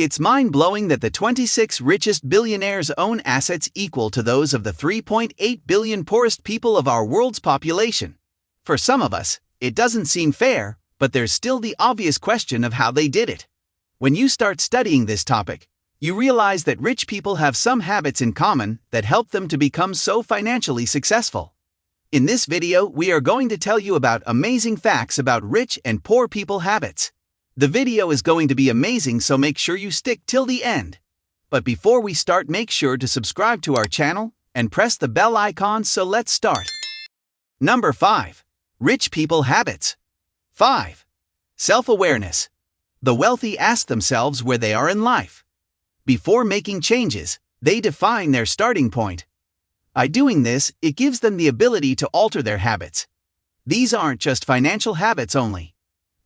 It's mind-blowing that the 26 richest billionaires own assets equal to those of the 3.8 billion poorest people of our world's population. For some of us, it doesn't seem fair, but there's still the obvious question of how they did it. When you start studying this topic, you realize that rich people have some habits in common that help them to become so financially successful. In this video, we are going to tell you about amazing facts about rich and poor people habits. The video is going to be amazing, so make sure you stick till the end. But before we start, make sure to subscribe to our channel and press the bell icon, so let's start. Number 5. Rich people habits. 5. Self-awareness. The wealthy ask themselves where they are in life. Before making changes, they define their starting point. By doing this, it gives them the ability to alter their habits. These aren't just financial habits only.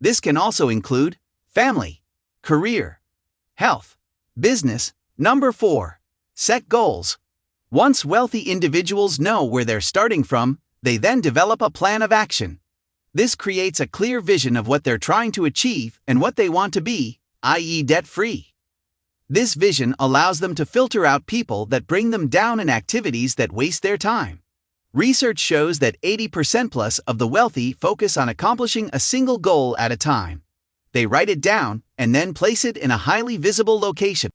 This can also include family, career, health, business. Number 4. Set goals. Once wealthy individuals know where they're starting from, they then develop a plan of action. This creates a clear vision of what they're trying to achieve and what they want to be, i.e., debt-free. This vision allows them to filter out people that bring them down and activities that waste their time. Research shows that 80% plus of the wealthy focus on accomplishing a single goal at a time. They write it down and then place it in a highly visible location.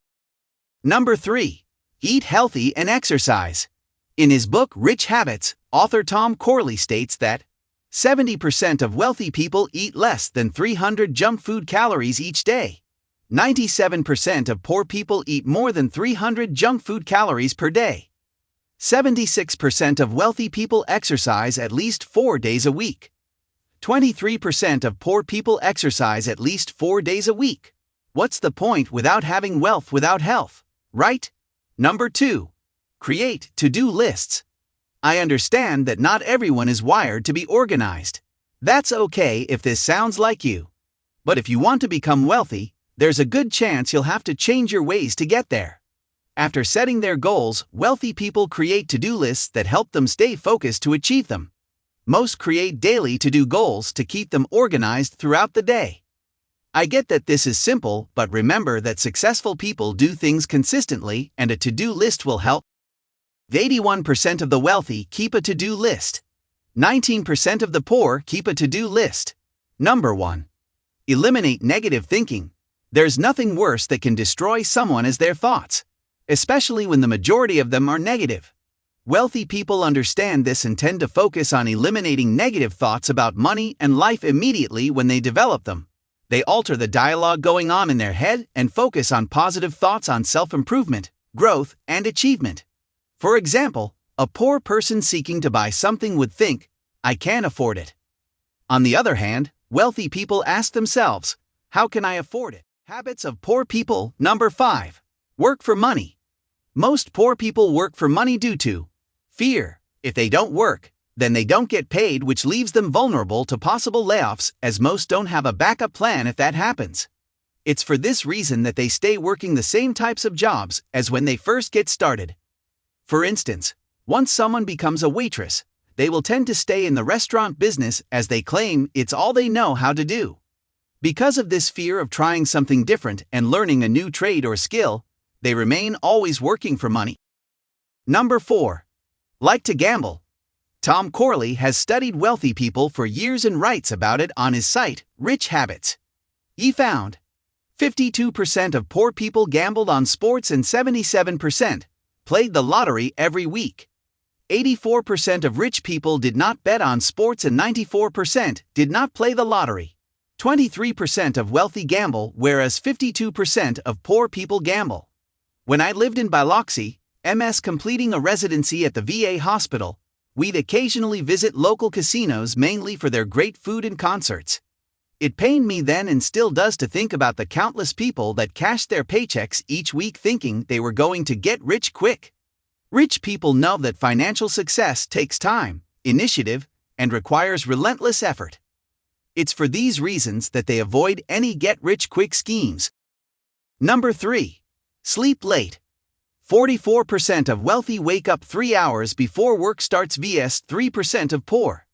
Number 3. Eat healthy and exercise. In his book Rich Habits, author Tom Corley states that 70% of wealthy people eat less than 300 junk food calories each day. 97% of poor people eat more than 300 junk food calories per day. 76% of wealthy people exercise at least 4 days a week. 23% of poor people exercise at least 4 days a week. What's the point without having wealth without health, right? Number 2. Create to-do lists. I understand that not everyone is wired to be organized. That's okay if this sounds like you. But if you want to become wealthy, there's a good chance you'll have to change your ways to get there. After setting their goals, wealthy people create to-do lists that help them stay focused to achieve them. Most create daily to-do goals to keep them organized throughout the day. I get that this is simple, but remember that successful people do things consistently, and a to-do list will help. 81% of the wealthy keep a to-do list. 19% of the poor keep a to-do list. Number 1. Eliminate negative thinking. There's nothing worse that can destroy someone as their thoughts, especially when the majority of them are negative. Wealthy people understand this and tend to focus on eliminating negative thoughts about money and life immediately when they develop them. They alter the dialogue going on in their head and focus on positive thoughts on self-improvement, growth, and achievement. For example, a poor person seeking to buy something would think, "I can't afford it." On the other hand, wealthy people ask themselves, "How can I afford it?" Habits of poor people. Number 5. Work for money. Most poor people work for money due to fear. If they don't work, then they don't get paid, which leaves them vulnerable to possible layoffs, as most don't have a backup plan if that happens. It's for this reason that they stay working the same types of jobs as when they first get started. For instance, once someone becomes a waitress, they will tend to stay in the restaurant business as they claim it's all they know how to do. Because of this fear of trying something different and learning a new trade or skill, they remain always working for money. Number 4. Like to gamble. Tom Corley has studied wealthy people for years and writes about it on his site, Rich Habits. He found 52% of poor people gambled on sports and 77% played the lottery every week. 84% of rich people did not bet on sports and 94% did not play the lottery. 23% of wealthy gamble, whereas 52% of poor people gamble. When I lived in Biloxi, MS, completing a residency at the VA hospital, we'd occasionally visit local casinos mainly for their great food and concerts. It pained me then and still does to think about the countless people that cashed their paychecks each week thinking they were going to get rich quick. Rich people know that financial success takes time, initiative, and requires relentless effort. It's for these reasons that they avoid any get-rich-quick schemes. Number 3. Sleep late. 44% of wealthy wake up 3 hours before work starts vs 3% of poor.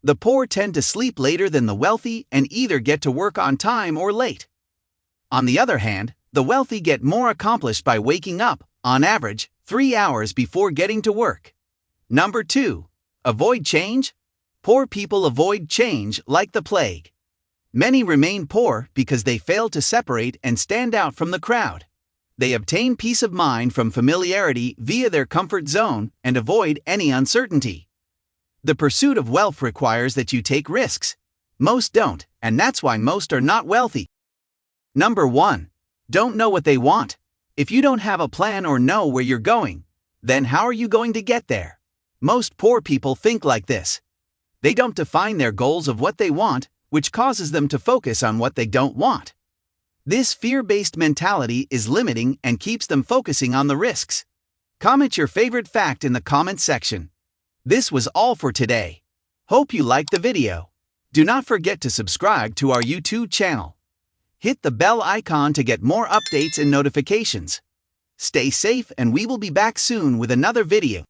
The poor tend to sleep later than the wealthy and either get to work on time or late. On the other hand, The wealthy get more accomplished by waking up, on average, 3 hours before getting to work. Number 2. Avoid change? Poor people avoid change like the plague. Many remain poor because they fail to separate and stand out from the crowd. They obtain peace of mind from familiarity via their comfort zone and avoid any uncertainty. The pursuit of wealth requires that you take risks. Most don't, and that's why most are not wealthy. Number 1. Don't know what they want. If you don't have a plan or know where you're going, then how are you going to get there? Most poor people think like this. They don't define their goals of what they want, which causes them to focus on what they don't want. This fear-based mentality is limiting and keeps them focusing on the risks. Comment your favorite fact in the comment section. This was all for today. Hope you liked the video. Do not forget to subscribe to our YouTube channel. Hit the bell icon to get more updates and notifications. Stay safe, and we will be back soon with another video.